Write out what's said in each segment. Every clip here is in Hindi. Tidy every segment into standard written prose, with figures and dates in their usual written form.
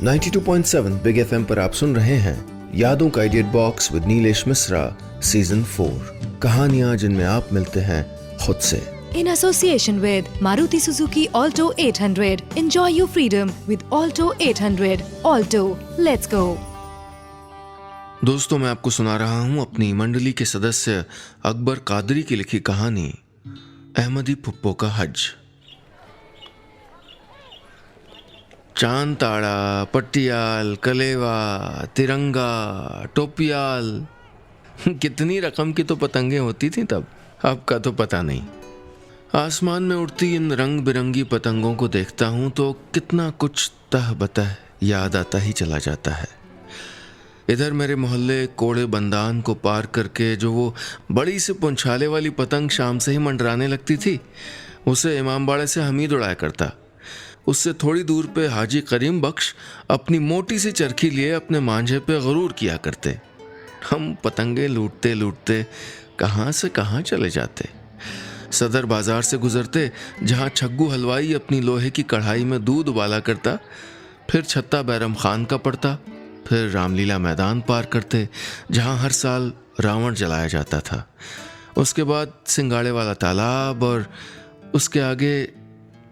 92.7 बिग एफएम पर आप सुन रहे हैं यादों का idiot box with Nilesh Mishra season 4। कहानियां जिनमें आप मिलते हैं खुद से। In association with Maruti Suzuki Alto 800. Enjoy your freedom with Alto 800. Alto, let's go. दोस्तों, मैं आपको सुना रहा हूं अपनी मंडली के सदस्य अकबर कादरी की लिखी कहानी अहमदी फुप्पो का हज। चांद ताड़ा, पट्टियाल, कलेवा, तिरंगा, टोपियाल, कितनी रकम की तो पतंगे होती थी तब, अब का तो पता नहीं। आसमान में उड़ती इन रंग बिरंगी पतंगों को देखता हूं तो कितना कुछ तह बतह याद आता ही चला जाता है। इधर मेरे मोहल्ले कोड़े बंदान को पार करके जो वो बड़ी सी पुंछाले वाली पतंग शाम से ही मंडराने लगती थी, उसे इमामबाड़े से हमीद उड़ाया करता। उससे थोड़ी दूर पे हाजी करीम बख्श अपनी मोटी सी चरखी लिए अपने मांझे पे गरूर किया करते। हम पतंगे लूटते लूटते कहाँ से कहाँ चले जाते। सदर बाजार से गुजरते जहाँ छग्गू हलवाई अपनी लोहे की कढ़ाई में दूध उबाला करता, फिर छत्ता बैरम खान का पड़ता, फिर रामलीला मैदान पार करते जहाँ हर साल रावण जलाया जाता था। उसके बाद सिंगाड़े वाला तालाब और उसके आगे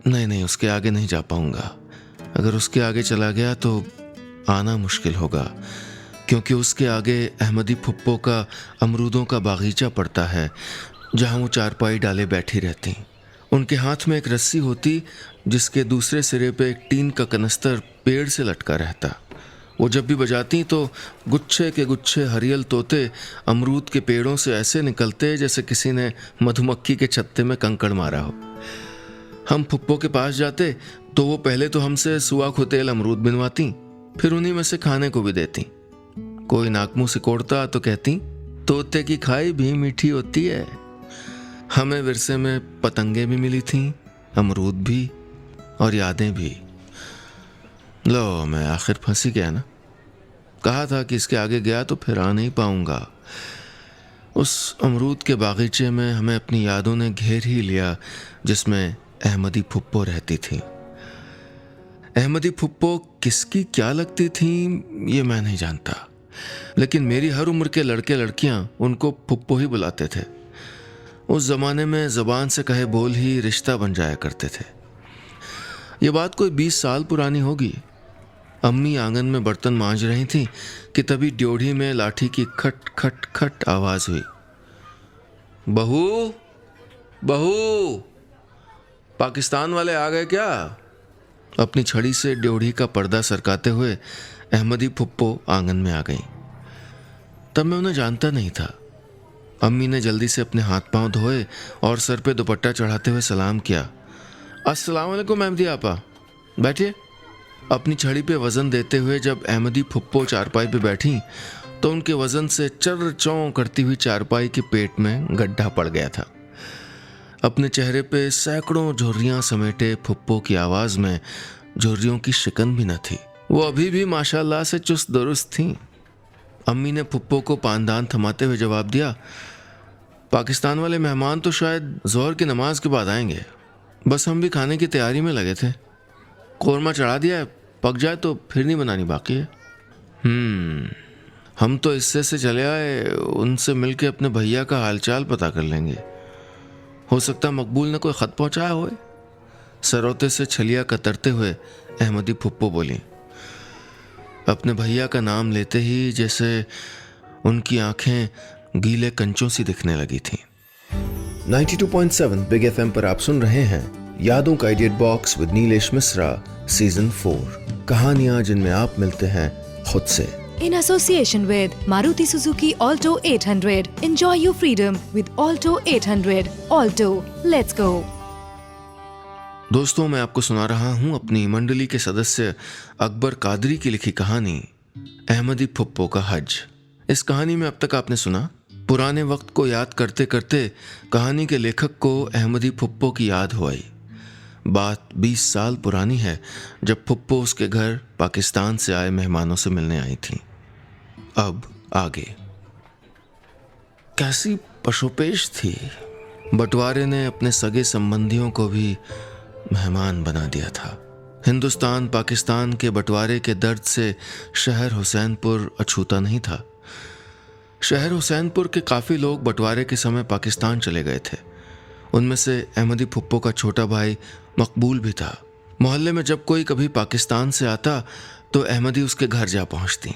नहीं, उसके आगे नहीं जा पाऊंगा। अगर उसके आगे चला गया तो आना मुश्किल होगा, क्योंकि उसके आगे अहमदी फुप्पो का अमरूदों का बागीचा पड़ता है जहाँ वो चारपाई डाले बैठी रहती। उनके हाथ में एक रस्सी होती जिसके दूसरे सिरे पे एक टीन का कनस्तर पेड़ से लटका रहता। वो जब भी बजाती तो गुच्छे के गुच्छे हरियल तोते अमरूद के पेड़ों से ऐसे निकलते जैसे किसी ने मधुमक्खी के छत्ते में कंकड़ मारा हो। हम फुप्पो के पास जाते तो वो पहले तो हमसे सुआ खुतेल अमरूद बिनवाती, फिर उन्हीं में से खाने को भी देती। कोई नाक मुंह सिकोड़ता तो कहती, तोते की खाई भी मीठी होती है। हमें विरसे में पतंगे भी मिली थीं, अमरूद भी और यादें भी। लो, मैं आखिर फंसी गया ना। कहा था कि इसके आगे गया तो फिर आ नहीं पाऊंगा। उस अमरूद के बागीचे में हमें अपनी यादों ने घेर ही लिया जिसमें अहमदी फुप्पो रहती थी। अहमदी फुप्पो किसकी क्या लगती थी ये मैं नहीं जानता, लेकिन मेरी हर उम्र के लड़के लड़कियां उनको फुप्पो ही बुलाते थे। उस जमाने में जबान से कहे बोल ही रिश्ता बन जाया करते थे। ये बात कोई 20 साल पुरानी होगी। अम्मी आंगन में बर्तन मांज रही थी कि तभी ड्योढ़ी में लाठी की खट खट खट आवाज हुई। बहू, बहू, पाकिस्तान वाले आ गए क्या? अपनी छड़ी से ड्योढ़ी का पर्दा सरकाते हुए अहमदी फुप्पो आंगन में आ गई। तब मैं उन्हें जानता नहीं था। अम्मी ने जल्दी से अपने हाथ पांव धोए और सर पे दुपट्टा चढ़ाते हुए सलाम किया। अस्सलाम वालेकुम अहमदी आपा, बैठिए। अपनी छड़ी पे वजन देते हुए जब अहमदी फुप्पो चारपाई पे बैठी तो उनके वजन से चर चौं करती हुई चारपाई के पेट में गड्ढा पड़ गया था। अपने चेहरे पे सैकड़ों झुर्रियां समेटे फुप्पो की आवाज में झुर्रियों की शिकन भी न थी। वो अभी भी माशाल्लाह से चुस्त दुरुस्त थीं। अम्मी ने फुप्पो को पानदान थमाते हुए जवाब दिया, पाकिस्तान वाले मेहमान तो शायद जोहर की नमाज के बाद आएंगे, बस हम भी खाने की तैयारी में लगे थे। कोरमा चढ़ा दिया है, पक जाए तो फिर नहीं बनानी बाकी है। हम तो इससे से चले आए, उनसे मिलके अपने भैया का हालचाल पता कर लेंगे। हो सकता मकबूल ने कोई खत पहुंचाया होए। सरोते से छलिया कतरते हुए अहमदी फुप्पो बोली, अपने भैया का नाम लेते ही जैसे उनकी आंखें गीले कंचों सी दिखने लगी थीं। 92.7 बिग एफएम पर आप सुन रहे हैं यादों का idiot box with Nilesh Mishra season 4। कहानियां जिनमें आप मिलते हैं खुद से। In association with Maruti Suzuki Alto 800. Enjoy your freedom with Alto 800. Alto, let's go. दोस्तों, मैं आपको सुना रहा हूं अपनी मंडली के सदस्य अकबर कादरी की लिखी कहानी अहमदी फुप्पो का हज। इस कहानी में अब तक आपने सुना, पुराने वक्त को याद करते करते कहानी के लेखक को अहमदी फुप्पो की याद हो आई। बात 20 साल पुरानी है जब फुप्पो उसके घर पाकिस्तान से आए मेहमानों से मिलने आई थी। अब आगे कैसी पशुपेश थी। बंटवारे ने अपने सगे संबंधियों को भी मेहमान बना दिया था। हिंदुस्तान पाकिस्तान के बंटवारे के दर्द से शहर हुसैनपुर अछूता नहीं था। शहर हुसैनपुर के काफ़ी लोग बंटवारे के समय पाकिस्तान चले गए थे। उनमें से अहमदी फुप्पो का छोटा भाई मकबूल भी था। मोहल्ले में जब कोई कभी पाकिस्तान से आता तो अहमदी उसके घर जा पहुंचती।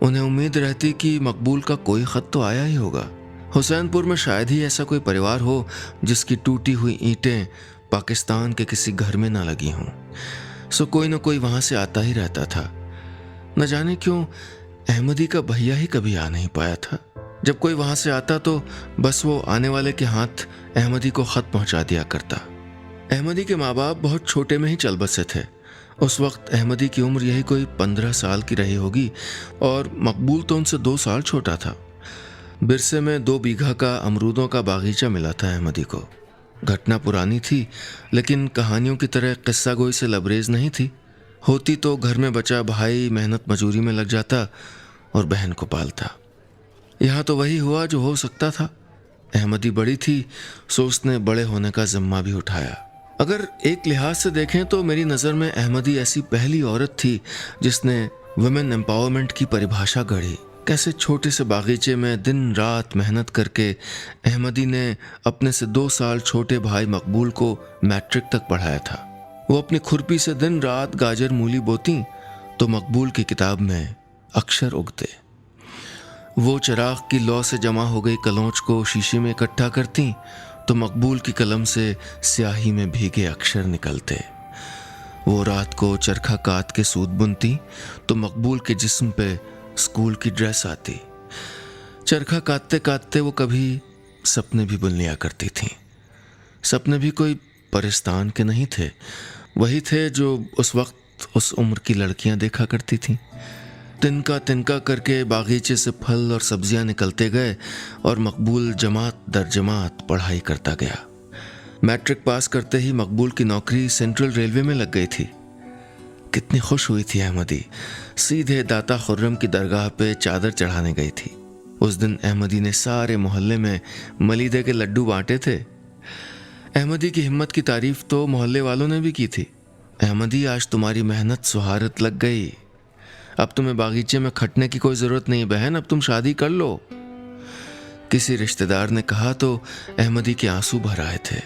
उन्हें उम्मीद रहती कि मकबूल का कोई ख़त तो आया ही होगा। हुसैनपुर में शायद ही ऐसा कोई परिवार हो जिसकी टूटी हुई ईंटें पाकिस्तान के किसी घर में ना लगी हों। सो कोई ना कोई वहाँ से आता ही रहता था। न जाने क्यों अहमदी का भैया ही कभी आ नहीं पाया था। जब कोई वहाँ से आता तो बस वो आने वाले के हाथ अहमदी को ख़त पहुँचा दिया करता। अहमदी के माँ बाप बहुत छोटे में ही चल बसे थे। उस वक्त अहमदी की उम्र यही कोई 15 साल की रही होगी और मकबूल तो उनसे 2 साल छोटा था। बिरसे में 2 बीघा का अमरूदों का बागीचा मिला था अहमदी को। घटना पुरानी थी लेकिन कहानियों की तरह किस्सा गोई से लबरेज नहीं थी। होती तो घर में बचा भाई मेहनत मजूरी में लग जाता और बहन को पालता। यहाँ तो वही हुआ जो हो सकता था। अहमदी बड़ी थी सो उसने बड़े होने का जिम्मा भी उठाया। अगर एक लिहाज से देखें तो मेरी नज़र में अहमदी ऐसी पहली औरत थी जिसने वुमेन एम्पावरमेंट की परिभाषा गढ़ी। कैसे छोटे से बागीचे में दिन रात मेहनत करके अहमदी ने अपने से 2 साल छोटे भाई मकबूल को मैट्रिक तक पढ़ाया था। वो अपनी खुरपी से दिन रात गाजर मूली बोती तो मकबूल की किताब में अक्षर उगते। वो चिराग की लौ से जमा हो गई कलौंच को शीशे में इकट्ठा करती तो मकबूल की कलम से स्याही में भीगे अक्षर निकलते। वो रात को चरखा काट के सूत बुनती तो मकबूल के जिस्म पे स्कूल की ड्रेस आती। चरखा काटते काटते वो कभी सपने भी बुन लिया करती थीं। सपने भी कोई परिस्तान के नहीं थे, वही थे जो उस वक्त उस उम्र की लड़कियां देखा करती थीं। तिनका तिनका करके बागीचे से फल और सब्जियां निकलते गए और मकबूल जमात दर जमात पढ़ाई करता गया। मैट्रिक पास करते ही मकबूल की नौकरी सेंट्रल रेलवे में लग गई थी। कितनी खुश हुई थी अहमदी। सीधे दाता खुर्रम की दरगाह पे चादर चढ़ाने गई थी। उस दिन अहमदी ने सारे मोहल्ले में मलीदे के लड्डू बांटे थे। अहमदी की हिम्मत की तारीफ तो मोहल्ले वालों ने भी की थी। अहमदी आज तुम्हारी मेहनत सुहारत लग गई। अब तुम्हें बागीचे में खटने की कोई ज़रूरत नहीं बहन, अब तुम शादी कर लो। किसी रिश्तेदार ने कहा तो अहमदी के आंसू भर आए थे।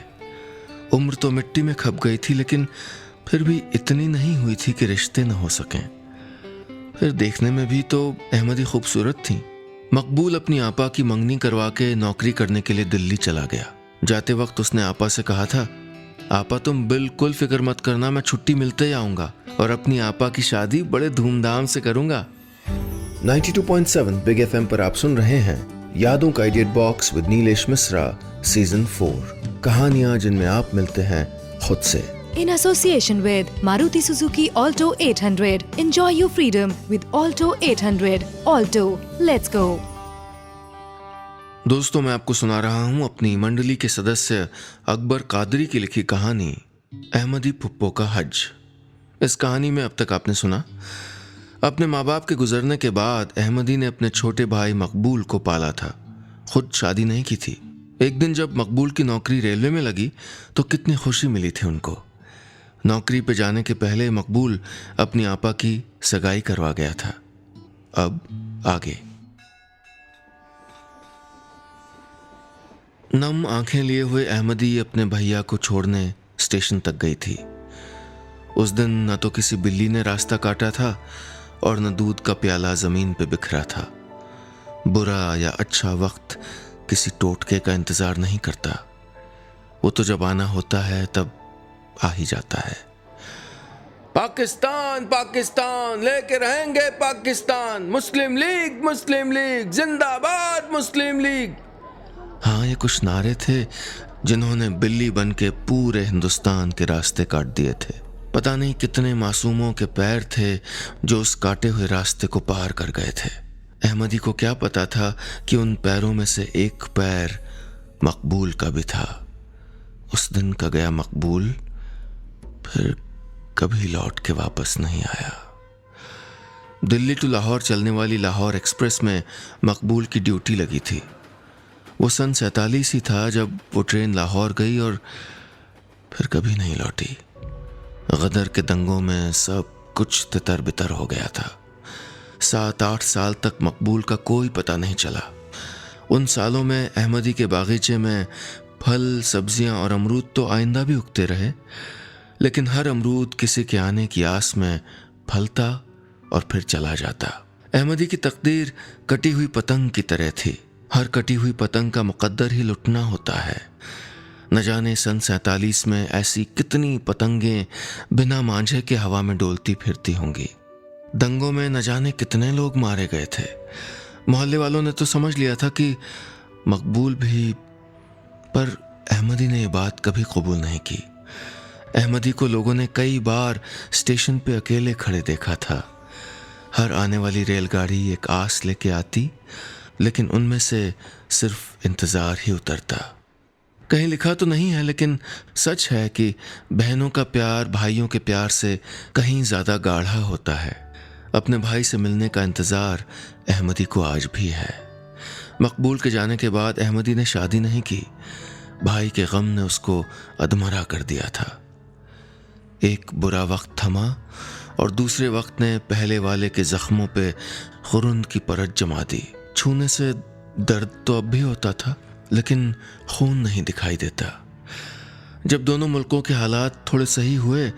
उम्र तो मिट्टी में खप गई थी लेकिन फिर भी इतनी नहीं हुई थी कि रिश्ते न हो सकें। फिर देखने में भी तो अहमदी खूबसूरत थी। मकबूल अपनी आपा की मंगनी करवा के नौकरी करने के लिए दिल्ली चला गया। जाते वक्त उसने आपा से कहा था, आपा तुम बिल्कुल फिक्र मत करना, मैं छुट्टी मिलते ही आऊँगा और अपनी आपा की शादी बड़े धूमधाम से करूँगा। 92.7 बिग एफएम पर आप सुन रहे हैं यादों का idiot box with Nilesh Mishra season 4, कहानियां जिनमें आप मिलते हैं खुद से। In association with Maruti Suzuki Alto 800. Enjoy your freedom with Alto 800. Alto, let's go. दोस्तों, मैं आपको सुना रहा हूँ अपनी मंडली के सदस्य अकबर कादरी की लिखी कहानी अहमदी फुप्पो का हज। इस कहानी में अब तक आपने सुना, अपने माँ बाप के गुजरने के बाद अहमदी ने अपने छोटे भाई मकबूल को पाला था। खुद शादी नहीं की थी। एक दिन जब मकबूल की नौकरी रेलवे में लगी तो कितनी खुशी मिली थी उनको। नौकरी पे जाने के पहले मकबूल अपनी आपा की सगाई करवा गया था। अब आगे। नम आंखें लिए हुए अहमदी अपने भैया को छोड़ने स्टेशन तक गई थी। उस दिन न तो किसी बिल्ली ने रास्ता काटा था और न दूध का प्याला जमीन पे बिखरा था। बुरा या अच्छा वक्त किसी टोटके का इंतजार नहीं करता। वो तो जब आना होता है तब आ ही जाता है। पाकिस्तान पाकिस्तान लेके रहेंगे पाकिस्तान, मुस्लिम लीग जिंदाबाद मुस्लिम लीग। हाँ, ये कुछ नारे थे जिन्होंने बिल्ली बन के पूरे हिंदुस्तान के रास्ते काट दिए थे। पता नहीं कितने मासूमों के पैर थे जो उस काटे हुए रास्ते को पार कर गए थे। अहमदी को क्या पता था कि उन पैरों में से एक पैर मकबूल का भी था। उस दिन का गया मकबूल फिर कभी लौट के वापस नहीं आया। दिल्ली टू लाहौर चलने वाली लाहौर एक्सप्रेस में मकबूल की ड्यूटी लगी थी। वो सन 47 ही था जब वो ट्रेन लाहौर गई और फिर कभी नहीं लौटी। गदर के दंगों में सब कुछ तितर बितर हो गया था। 7-8 साल तक मकबूल का कोई पता नहीं चला। उन सालों में अहमदी के बागीचे में फल, सब्जियां और अमरूद तो आइंदा भी उगते रहे, लेकिन हर अमरूद किसी के आने की आस में फलता और फिर चला जाता। अहमदी की तकदीर कटी हुई पतंग की तरह थी। हर कटी हुई पतंग का मुकद्दर ही लुटना होता है। न जाने सन 47 में ऐसी कितनी पतंगें बिना मांझे के हवा में डोलती फिरती होंगी। दंगों में न जाने कितने लोग मारे गए थे। मोहल्ले वालों ने तो समझ लिया था कि मकबूल भी, पर अहमदी ने यह बात कभी कबूल नहीं की। अहमदी को लोगों ने कई बार स्टेशन पे अकेले खड़े देखा था। हर आने वाली रेलगाड़ी एक आस लेके आती, लेकिन उनमें से सिर्फ इंतज़ार ही उतरता। कहीं लिखा तो नहीं है, लेकिन सच है कि बहनों का प्यार भाइयों के प्यार से कहीं ज़्यादा गाढ़ा होता है। अपने भाई से मिलने का इंतज़ार अहमदी को आज भी है। मकबूल के जाने के बाद अहमदी ने शादी नहीं की। भाई के गम ने उसको अधमरा कर दिया था। एक बुरा वक्त थमा और दूसरे वक्त ने पहले वाले के जख्मों पे खुरुंद की परत जमा दी। छूने से दर्द तो अब भी होता था, लेकिन खून नहीं दिखाई देता। जब दोनों मुल्कों के हालात थोड़े सही हुए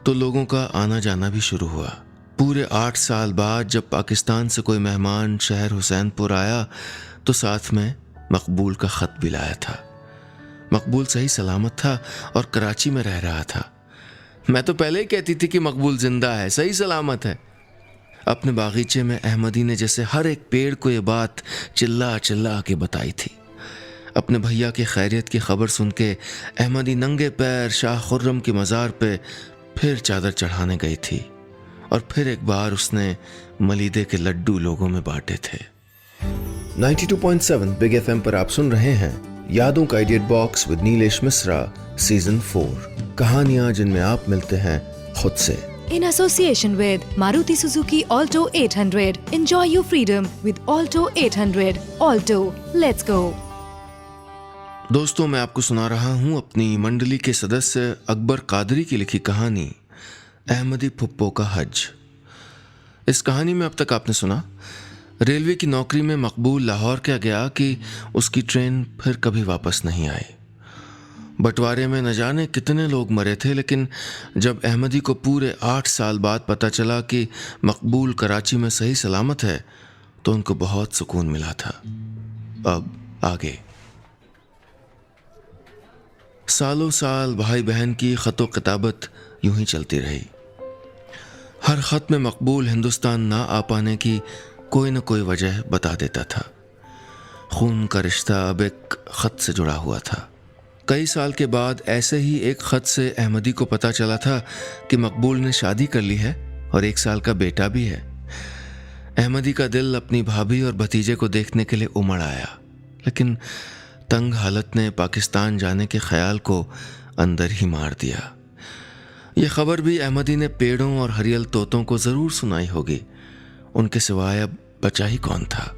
तो लोगों का आना जाना भी शुरू हुआ। पूरे 8 साल बाद जब पाकिस्तान से कोई मेहमान शहर हुसैनपुर आया तो साथ में मकबूल का ख़त भी लाया था। मकबूल सही सलामत था और कराची में रह रहा था। मैं तो पहले ही कहती थी कि मकबूल जिंदा है, सही सलामत है। अपने बागीचे में अहमदी ने जैसे हर एक पेड़ को ये बात चिल्ला चिल्ला के बताई थी। अपने भैया की खैरियत की खबर सुन के अहमदी नंगे पैर शाह खुर्रम की मज़ार पे फिर चादर चढ़ाने गई थी और फिर एक बार उसने मलीदे के लड्डू लोगों में बांटे थे। 92.7 बिग एफएम पर आप सुन रहे हैं यादों का idiot box with Nilesh Mishra season 4, कहानियां जिनमें आप मिलते हैं खुद से। In association with Maruti Suzuki Alto 800. Enjoy your freedom with Alto 800. Alto, let's go. दोस्तों, मैं आपको सुना रहा हूं अपनी मंडली के सदस्य अकबर कादरी की लिखी कहानी अहमदी फुप्पो का हज। इस कहानी में अब तक आपने सुना रेलवे की नौकरी में मकबूल लाहौर क्या गया कि उसकी ट्रेन फिर कभी वापस नहीं आई। बंटवारे में न जाने कितने लोग मरे थे, लेकिन जब अहमदी को पूरे 8 साल बाद पता चला कि मकबूल कराची में सही सलामत है तो उनको बहुत सुकून मिला था। अब आगे। सालों साल भाई बहन की ख़तो किताबत यूं ही चलती रही। हर ख़त में मकबूल हिंदुस्तान ना आ पाने की कोई न कोई वजह बता देता था। खून का रिश्ता अब एक ख़त से जुड़ा हुआ था। कई साल के बाद ऐसे ही एक ख़त से अहमदी को पता चला था कि मकबूल ने शादी कर ली है और 1 साल का बेटा भी है। अहमदी का दिल अपनी भाभी और भतीजे को देखने के लिए उमड़ आया, लेकिन तंग हालत ने पाकिस्तान जाने के ख्याल को अंदर ही मार दिया। यह खबर भी अहमदी ने पेड़ों और हरियल तोतों को ज़रूर सुनाई होगी, उनके सिवाय अब बचा ही कौन था।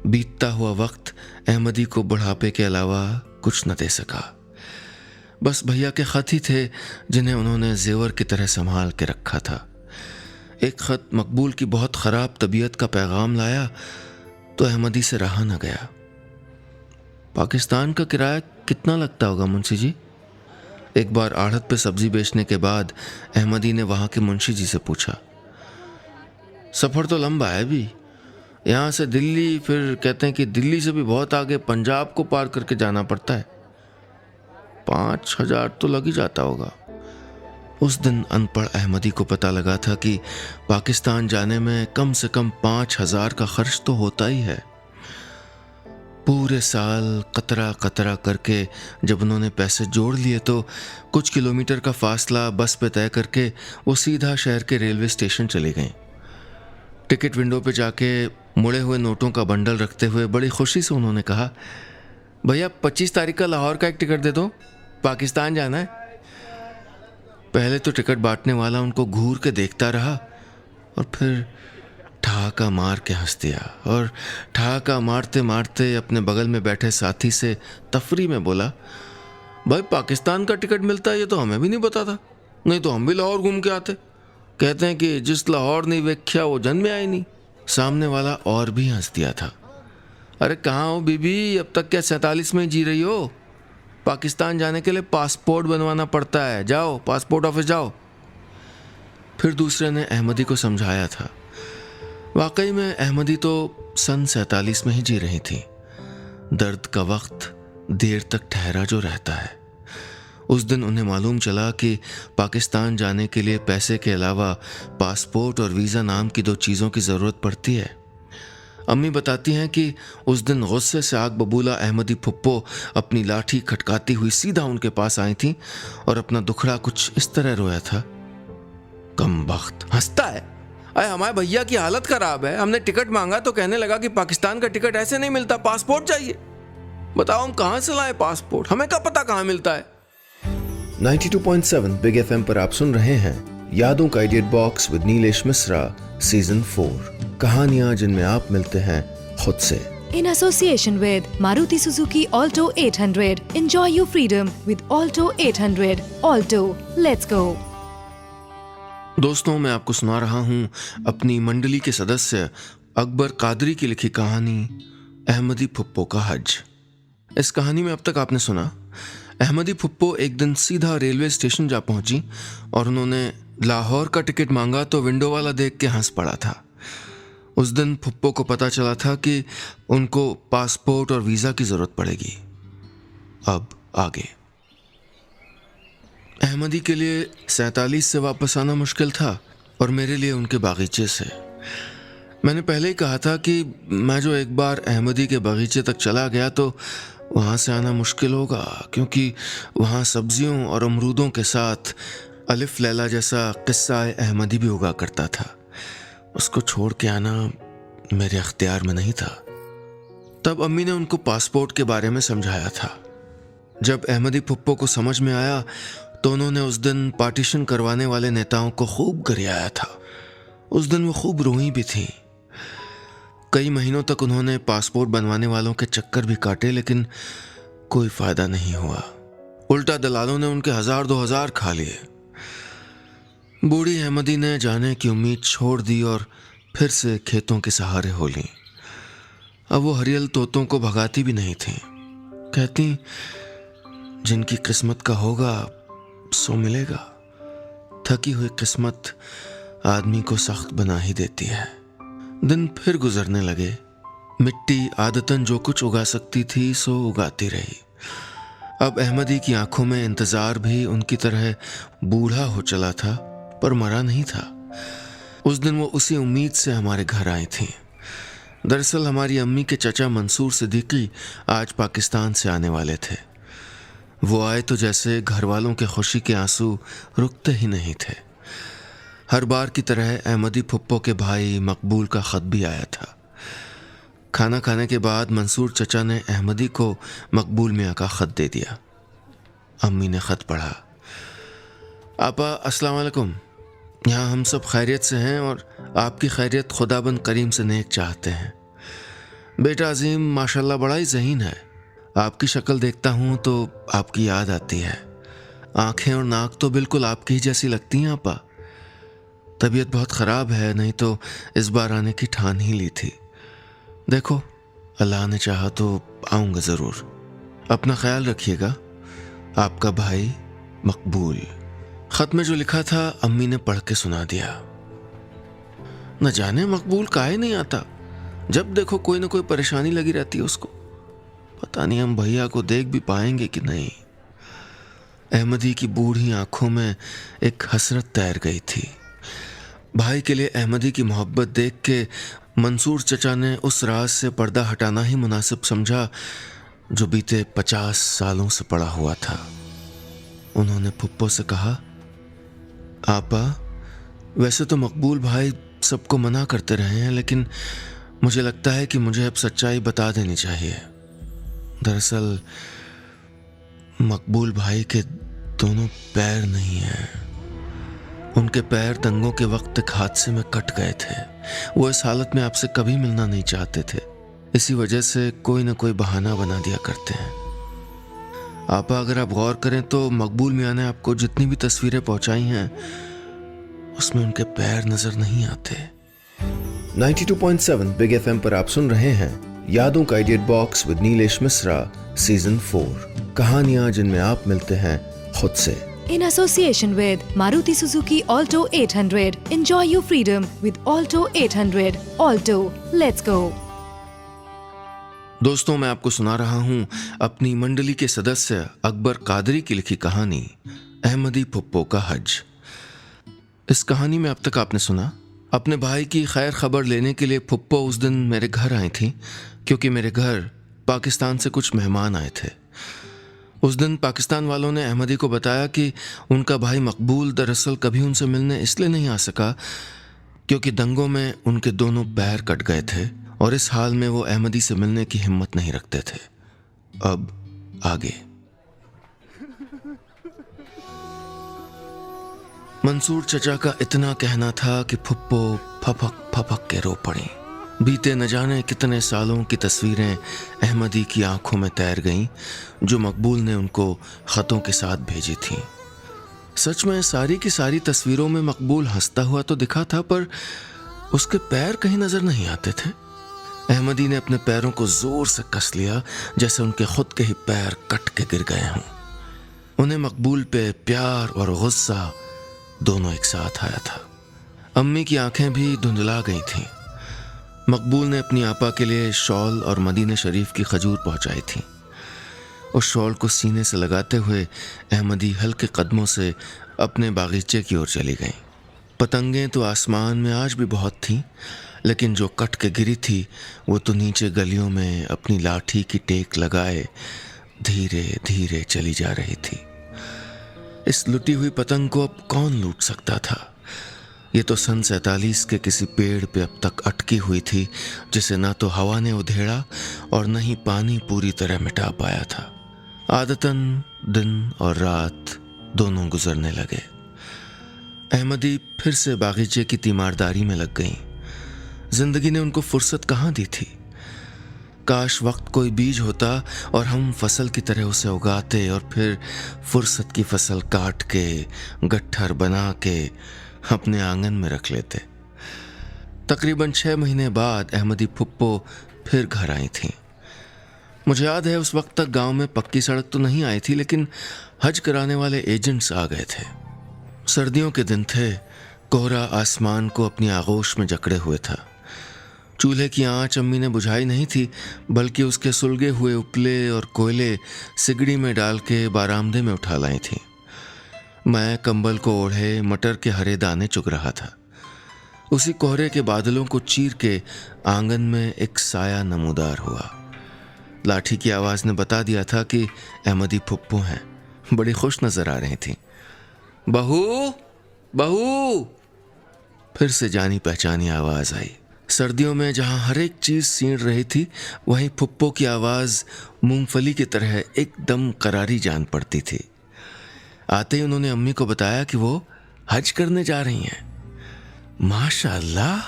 बीतता हुआ वक्त अहमदी को बुढ़ापे के अलावा कुछ न दे सका। बस भैया के ख़त ही थे जिन्हें उन्होंने जेवर की तरह संभाल के रखा था। एक ख़त मकबूल की बहुत ख़राब तबीयत का पैगाम लाया तो अहमदी से रहा न गया। पाकिस्तान का किराया कितना लगता होगा मुंशी जी? एक बार आढ़त पे सब्जी बेचने के बाद अहमदी ने वहाँ के मुंशी जी से पूछा। सफ़र तो लंबा है भी, यहाँ से दिल्ली, फिर कहते हैं कि दिल्ली से भी बहुत आगे पंजाब को पार करके जाना पड़ता है। 5,000 तो लग ही जाता होगा। उस दिन अनपढ़ अहमदी को पता लगा था कि पाकिस्तान जाने में कम से कम 5,000 का खर्च तो होता ही है। पूरे साल कतरा कतरा करके जब उन्होंने पैसे जोड़ लिए तो कुछ किलोमीटर का फासला बस पे तय करके वो सीधा शहर के रेलवे स्टेशन चले गए। टिकट विंडो पे जाके मुड़े हुए नोटों का बंडल रखते हुए बड़ी खुशी से उन्होंने कहा, भैया 25 तारीख का लाहौर का एक टिकट दे दो, पाकिस्तान जाना है। पहले तो टिकट बांटने वाला उनको घूर के देखता रहा और फिर ठहाका मार के हंस दिया और ठहाका मारते मारते अपने बगल में बैठे साथी से तफरी में बोला, भाई पाकिस्तान का टिकट मिलता है ये तो हमें भी नहीं पता था। नहीं तो हम भी लाहौर घूम के आते। कहते हैं कि जिस लाहौर नहीं वेख्या वो जन्म में आए नहीं। सामने वाला और भी हंस दिया था। अरे कहाँ हो बीबी, अब तक क्या 47 में जी रही हो? पाकिस्तान जाने के लिए पासपोर्ट बनवाना पड़ता है, जाओ पासपोर्ट ऑफिस जाओ। फिर दूसरे ने अहमदी को समझाया था। वाकई में अहमदी तो सन 47 में ही जी रही थी। दर्द का वक्त देर तक ठहरा जो रहता है। उस दिन उन्हें मालूम चला कि पाकिस्तान जाने के लिए पैसे के अलावा पासपोर्ट और वीज़ा नाम की 2 चीज़ों की ज़रूरत पड़ती है। अम्मी बताती हैं कि उस दिन गुस्से से आग बबूला अहमदी फुप्पो अपनी लाठी खटकाती हुई सीधा उनके पास आई थी और अपना दुखड़ा कुछ इस तरह रोया था। कमबख्त हंसता है। अरे हमारे भैया की हालत खराब है, हमने टिकट मांगा तो कहने लगा कि पाकिस्तान का टिकट ऐसे नहीं मिलता, पासपोर्ट चाहिए। बताओ हम कहाँ से लाए पासपोर्ट, हमें क्या पता कहाँ मिलता है। 92.7 बिग एफएम पर आप सुन रहे हैं यादों का idiot box with Nilesh Mishra season 4, कहानियां जिनमें आप मिलते हैं खुद से। In association with Maruti Suzuki Alto 800. Enjoy your freedom with Alto 800. Alto, let's go. दोस्तों, मैं आपको सुना रहा हूँ अपनी मंडली के सदस्य अकबर कादरी की लिखी कहानी अहमदी फुप्पो का हज। इस कहानी में अब तक आपने सुना, अहमदी फुप्पो एक दिन सीधा रेलवे स्टेशन जा पहुंची और उन्होंने लाहौर का टिकट मांगा तो विंडो वाला देख के हंस पड़ा था। उस दिन फुप्पो को पता चला था कि उनको पासपोर्ट और वीज़ा की ज़रूरत पड़ेगी। अब आगे। अहमदी के लिए 47 से वापस आना मुश्किल था और मेरे लिए उनके बागीचे से। मैंने पहले ही कहा था कि मैं जो एक बार अहमदी के बागीचे तक चला गया तो वहाँ से आना मुश्किल होगा, क्योंकि वहाँ सब्जियों और अमरूदों के साथ अलिफ लैला जैसा किस्सा अहमदी भी उगा करता था। उसको छोड़ के आना मेरे अख्तियार में नहीं था। तब अम्मी ने उनको पासपोर्ट के बारे में समझाया था। जब अहमदी फुप्पो को समझ में आया तो उन्होंने उस दिन पार्टीशन करवाने वाले नेताओं को खूब गरियाया था। उस दिन वो खूब रोई भी थी। कई महीनों तक उन्होंने पासपोर्ट बनवाने वालों के चक्कर भी काटे, लेकिन कोई फायदा नहीं हुआ। उल्टा दलालों ने उनके 1000-2000 खा लिए। बूढ़ी अहमदी ने जाने की उम्मीद छोड़ दी और फिर से खेतों के सहारे हो ली। अब वो हरियल तोतों को भगाती भी नहीं थी। कहती, जिनकी किस्मत का होगा सो मिलेगा। थकी हुई किस्मत आदमी को सख्त बना ही देती है। दिन फिर गुजरने लगे। मिट्टी आदतन जो कुछ उगा सकती थी सो उगाती रही। अब अहमदी की आंखों में इंतजार भी उनकी तरह बूढ़ा हो चला था, पर मरा नहीं था। उस दिन वो उसी उम्मीद से हमारे घर आई थी। दरअसल हमारी अम्मी के चचा मंसूर सिद्दीकी आज पाकिस्तान से आने वाले थे। वो आए तो जैसे घर वालों के खुशी के आंसू रुकते ही नहीं थे। हर बार की तरह अहमदी फुप्पो के भाई मकबूल का खत भी आया था। खाना खाने के बाद मंसूर चचा ने अहमदी को मकबूल मियाँ का खत दे दिया। अम्मी ने खत पढ़ा। आपा अस्सलाम वालेकुम, यहाँ हम सब खैरियत से हैं और आपकी खैरियत खुदाबंद करीम से नेक चाहते हैं। बेटा अजीम माशाल्लाह बड़ा ही ज़हीन है। आपकी शक्ल देखता हूँ तो आपकी याद आती है। आंखें और नाक तो बिल्कुल आपकी ही जैसी लगती हैं आपा। तबीयत बहुत ख़राब है, नहीं तो इस बार आने की ठान ही ली थी। देखो अल्लाह ने चाहा तो आऊँगा ज़रूर। अपना ख्याल रखिएगा। आपका भाई मकबूल। खत में जो लिखा था अम्मी ने पढ़ के सुना दिया। न जाने मकबूल काहे नहीं आता, जब देखो कोई ना कोई परेशानी लगी रहती है उसको। पता नहीं हम भैया को देख भी पाएंगे कि नहीं। अहमदी की बूढ़ी आंखों में एक हसरत तैर गई थी। भाई के लिए अहमदी की मोहब्बत देख के मंसूर चचा ने उस राज से पर्दा हटाना ही मुनासिब समझा जो बीते 50 सालों से पड़ा हुआ था। उन्होंने फुप्पो से कहा, आपा वैसे तो मकबूल भाई सबको मना करते रहे हैं, लेकिन मुझे लगता है कि मुझे अब सच्चाई बता देनी चाहिए। दरअसल मकबूल भाई के दोनों पैर नहीं हैं। उनके पैर दंगों के वक्त एक हादसे में कट गए थे। वो इस हालत में आपसे कभी मिलना नहीं चाहते थे। इसी वजह से कोई ना कोई बहाना बना दिया करते हैं। आपा, अगर आप गौर करें तो मकबूल मियाँ ने आपको जितनी भी तस्वीरें पहुंचाई हैं उसमें उनके पैर नजर नहीं आते। 92.7 बिग एफएम पर आप सुन रहे हैं यादों का idiot box with Nilesh Mishra season 4, कहानियां जिनमें आप मिलते हैं खुद से। In association with Maruti Suzuki Alto 800. Enjoy your freedom with Alto 800. Alto, let's go. दोस्तों, मैं आपको सुना रहा हूं अपनी मंडली के सदस्य अकबर कादरी की लिखी कहानी अहमदी फुप्पो का हज। इस कहानी में अब तक आपने सुना, अपने भाई की खैर खबर लेने के लिए फुप्पो उस दिन मेरे घर आई थी, क्योंकि मेरे घर पाकिस्तान से कुछ मेहमान आए थे। उस दिन पाकिस्तान वालों ने अहमदी को बताया कि उनका भाई मकबूल दरअसल कभी उनसे मिलने इसलिए नहीं आ सका क्योंकि दंगों में उनके दोनों पैर कट गए थे और इस हाल में वो अहमदी से मिलने की हिम्मत नहीं रखते थे। अब आगे। मंसूर चचा का इतना कहना था कि फुप्पो फपक फपक के रो पड़ी। बीते न जाने कितने सालों की तस्वीरें अहमदी की आंखों में तैर गईं जो मकबूल ने उनको खतों के साथ भेजी थीं। सच में सारी की सारी तस्वीरों में मकबूल हंसता हुआ तो दिखा था, पर उसके पैर कहीं नजर नहीं आते थे। अहमदी ने अपने पैरों को जोर से कस लिया जैसे उनके खुद के ही पैर कट के गिर गए हों। उन्हें मकबूल पे प्यार और गुस्सा दोनों एक साथ आया था। अम्मी की आंखें भी धुंधला गई थीं। मकबूल ने अपनी आपा के लिए शॉल और मदीने शरीफ की खजूर पहुंचाई थी। उस शॉल को सीने से लगाते हुए अहमदी हल्के कदमों से अपने बागीचे की ओर चली गईं। पतंगें तो आसमान में आज भी बहुत थीं, लेकिन जो कट के गिरी थी वो तो नीचे गलियों में अपनी लाठी की टेक लगाए धीरे धीरे चली जा रही थी। इस लुटी हुई पतंग को अब कौन लूट सकता था? ये तो सन 47 के किसी पेड़ पे अब तक अटकी हुई थी, जिसे ना तो हवा ने उधेड़ा और न ही पानी पूरी तरह मिटा पाया था। आदतन दिन और रात दोनों गुजरने लगे। अहमदी फिर से बागीचे की तीमारदारी में लग गईं। जिंदगी ने उनको फुर्सत कहाँ दी थी? काश वक्त कोई बीज होता और हम फसल की तरह उसे उगाते और फिर फुर्सत की फसल काट के गट्ठर बना के अपने आंगन में रख लेते। तकरीबन 6 महीने बाद अहमदी फुप्पो फिर घर आई थीं। मुझे याद है उस वक्त तक गांव में पक्की सड़क तो नहीं आई थी, लेकिन हज कराने वाले एजेंट्स आ गए थे। सर्दियों के दिन थे, कोहरा आसमान को अपनी आगोश में जकड़े हुए था। चूल्हे की आंच अम्मी ने बुझाई नहीं थी, बल्कि उसके सुलगे हुए उपले और कोयले सिगड़ी में डाल के बारामदे में उठा लाई थी। मैं कंबल को ओढ़े मटर के हरे दाने चुग रहा था। उसी कोहरे के बादलों को चीर के आंगन में एक साया नमूदार हुआ। लाठी की आवाज ने बता दिया था कि अहमदी फुप्पो हैं। बड़ी खुश नजर आ रही थी। बहू बहू, फिर से जानी पहचानी आवाज आई। सर्दियों में जहां हर एक चीज सींड़ रही थी, वहीं फुप्पो की आवाज मूंगफली की तरह एकदम करारी जान पड़ती थी। आते ही उन्होंने अम्मी को बताया कि वो हज करने जा रही हैं। माशाअल्लाह,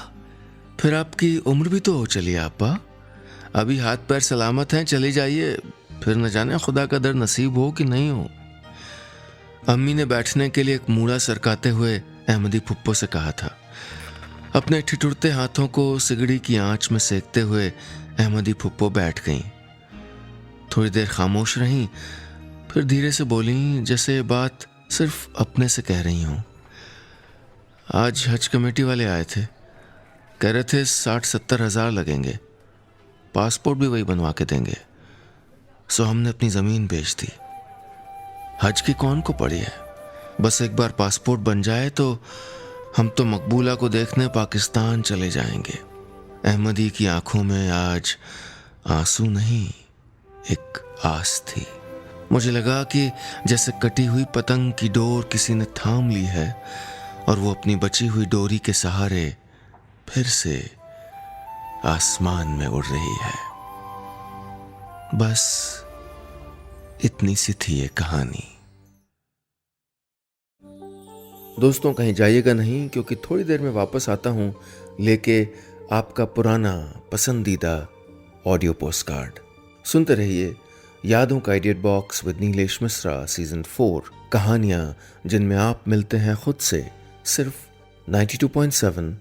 फिर आपकी उम्र भी तो हो चली आपा। अभी हाथ पैर सलामत हैं, चली जाइए, फिर न जाने खुदा का दर नसीब हो कि नहीं हो। अम्मी ने बैठने के लिए एक मूड़ा सरकाते हुए अहमदी फुप्पो से कहा था। अपने ठिठुरते हाथों को सिगड़ी की आंच में सेकते हुए अहमदी फुप्पो बैठ गईं। थोड़ी देर खामोश रहीं, फिर धीरे से बोली जैसे ये बात सिर्फ अपने से कह रही हूं। आज हज कमेटी वाले आए थे, कह रहे थे 60-70 हज़ार लगेंगे, पासपोर्ट भी वही बनवा के देंगे। सो हमने अपनी ज़मीन बेच दी। हज की कौन को पड़ी है, बस एक बार पासपोर्ट बन जाए तो हम तो मकबूला को देखने पाकिस्तान चले जाएंगे। अहमदी की आंखों में आज आंसू नहीं, एक आस थी। मुझे लगा कि जैसे कटी हुई पतंग की डोर किसी ने थाम ली है और वो अपनी बची हुई डोरी के सहारे फिर से आसमान में उड़ रही है। बस इतनी सी थी ये कहानी। दोस्तों, कहीं जाइएगा नहीं, क्योंकि थोड़ी देर में वापस आता हूं लेके आपका पुराना पसंदीदा ऑडियो पोस्टकार्ड। सुनते रहिए यादों का idea box with Nilesh Mishra season 4, कहानियां जिनमें आप मिलते हैं खुद से, सिर्फ 92.7